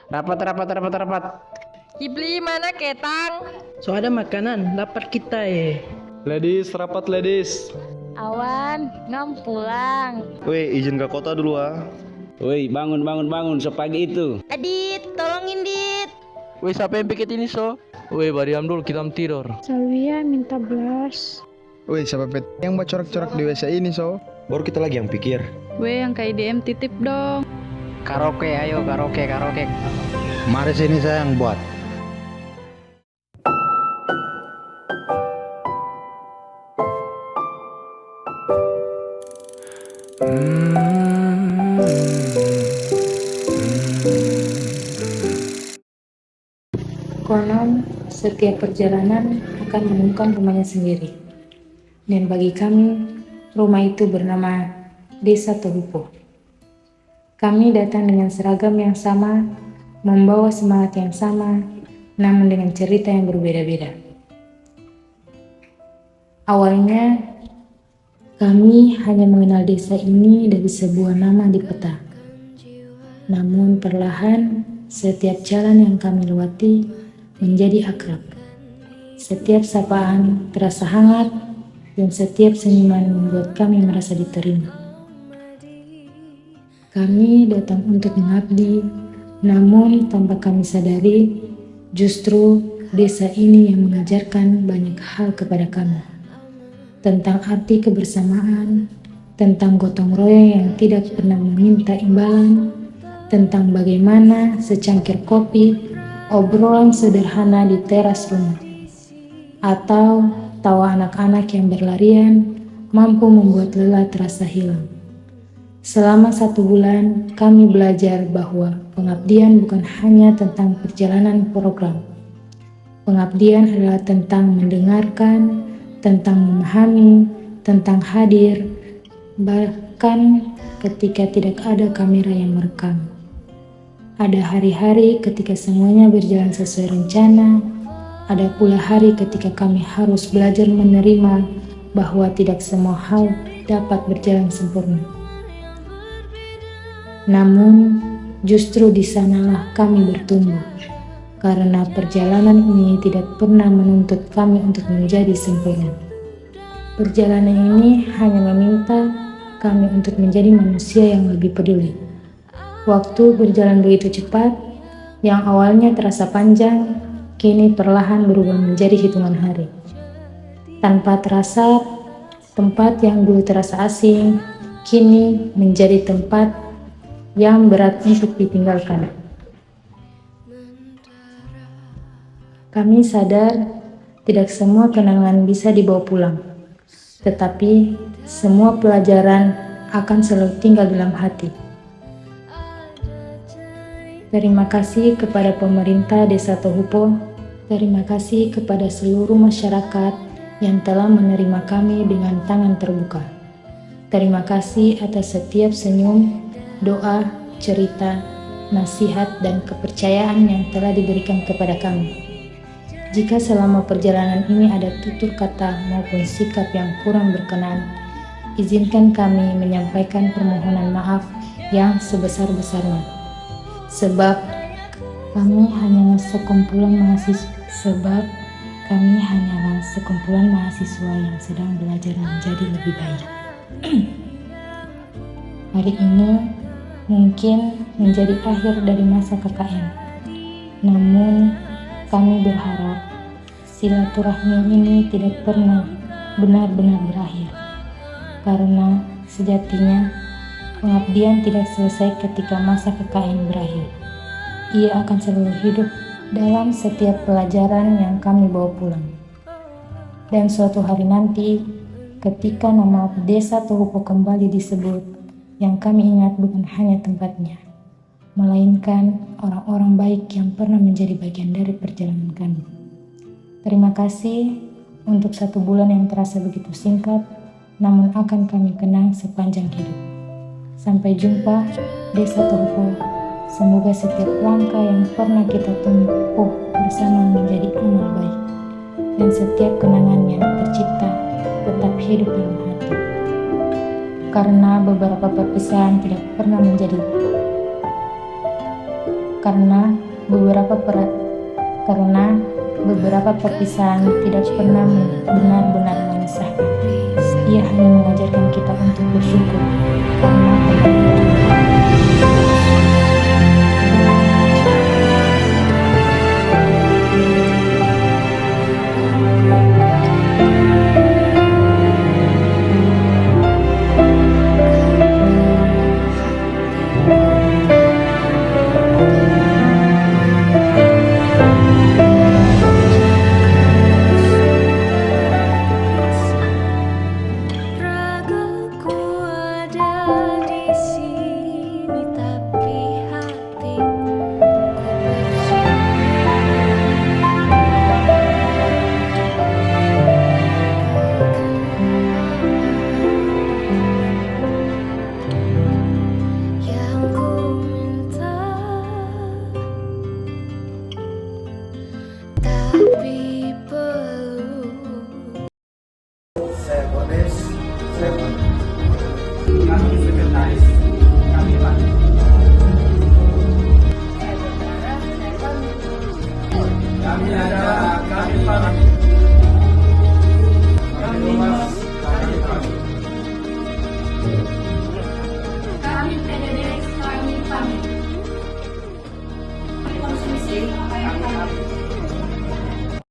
Rapat, rapat, rapat, rapat. Kibli mana ketang? So ada makanan, lapar kita ya. Ladies, rapat ladies. Awan, ngam pulang. Weh, izin ke kota dulu ah. Woi, bangun, bangun, bangun. Sepagi itu. Adit, tolongin Dit. Weh, siapa yang pikir ini so? Weh, bariam dulu kita tidur. Salvia minta belas. Wih, siapa pet yang mau corak-corak di WC ini so? Baru kita lagi yang pikir. Weh, yang kayak DM titip dong. Karaoke, ayo karaoke, karaoke. Mari sini saya yang buat. Konon, setiap perjalanan akan menemukan rumahnya sendiri. Dan bagi kami, rumah itu bernama Desa Tohupo. Kami datang dengan seragam yang sama, membawa semangat yang sama, namun dengan cerita yang berbeda-beda. Awalnya, kami hanya mengenal desa ini dari sebuah nama di peta. Namun perlahan, setiap jalan yang kami lewati menjadi akrab. Setiap sapaan terasa hangat dan setiap senyuman membuat kami merasa diterima. Kami datang untuk mengabdi, namun tanpa kami sadari, justru desa ini yang mengajarkan banyak hal kepada kami. Tentang arti kebersamaan, tentang gotong royong yang tidak pernah meminta imbalan, tentang bagaimana secangkir kopi, obrolan sederhana di teras rumah, atau tawa anak-anak yang berlarian mampu membuat lelah terasa hilang. Selama 1 bulan, kami belajar bahwa pengabdian bukan hanya tentang perjalanan program. Pengabdian adalah tentang mendengarkan, tentang memahami, tentang hadir, bahkan ketika tidak ada kamera yang merekam. Ada hari-hari ketika semuanya berjalan sesuai rencana, ada pula hari ketika kami harus belajar menerima bahwa tidak semua hal dapat berjalan sempurna. Namun, justru di sanalah kami bertumbuh, karena perjalanan ini tidak pernah menuntut kami untuk menjadi sempurna. Perjalanan ini hanya meminta kami untuk menjadi manusia yang lebih peduli. Waktu berjalan begitu cepat, yang awalnya terasa panjang, kini perlahan berubah menjadi hitungan hari. Tanpa terasa, tempat yang dulu terasa asing, kini menjadi tempat yang berat untuk ditinggalkan. Kami sadar tidak semua kenangan bisa dibawa pulang, tetapi semua pelajaran akan selalu tinggal dalam hati. Terima kasih kepada pemerintah Desa Tohupo, terima kasih kepada seluruh masyarakat yang telah menerima kami dengan tangan terbuka. Terima kasih atas setiap senyum, doa, cerita, nasihat, dan kepercayaan yang telah diberikan kepada kami. Jika selama perjalanan ini ada tutur kata maupun sikap yang kurang berkenan, izinkan kami menyampaikan permohonan maaf yang sebesar-besarnya. Sebab kami hanyalah sekumpulan mahasiswa yang sedang belajar menjadi lebih baik. Hari ini mungkin menjadi akhir dari masa KKN. Namun kami berharap silaturahmi ini tidak pernah benar-benar berakhir. Karena sejatinya pengabdian tidak selesai ketika masa KKN berakhir. Ia akan selalu hidup dalam setiap pelajaran yang kami bawa pulang. Dan suatu hari nanti, ketika nama Desa Tohupo kembali disebut, yang kami ingat bukan hanya tempatnya, melainkan orang-orang baik yang pernah menjadi bagian dari perjalanan kami. Terima kasih untuk 1 bulan yang terasa begitu singkat, namun akan kami kenang sepanjang hidup. Sampai jumpa, Desa Tohupo. Semoga setiap langkah yang pernah kita tempuh bersama menjadi amal baik, dan setiap kenangan yang tercipta tetap hidup dalam hati. Karena beberapa perpisahan tidak pernah menjadi karena beberapa perpisahan tidak pernah benar-benar memisahkan. Ia hanya mengajarkan kita untuk bersyukur karena kami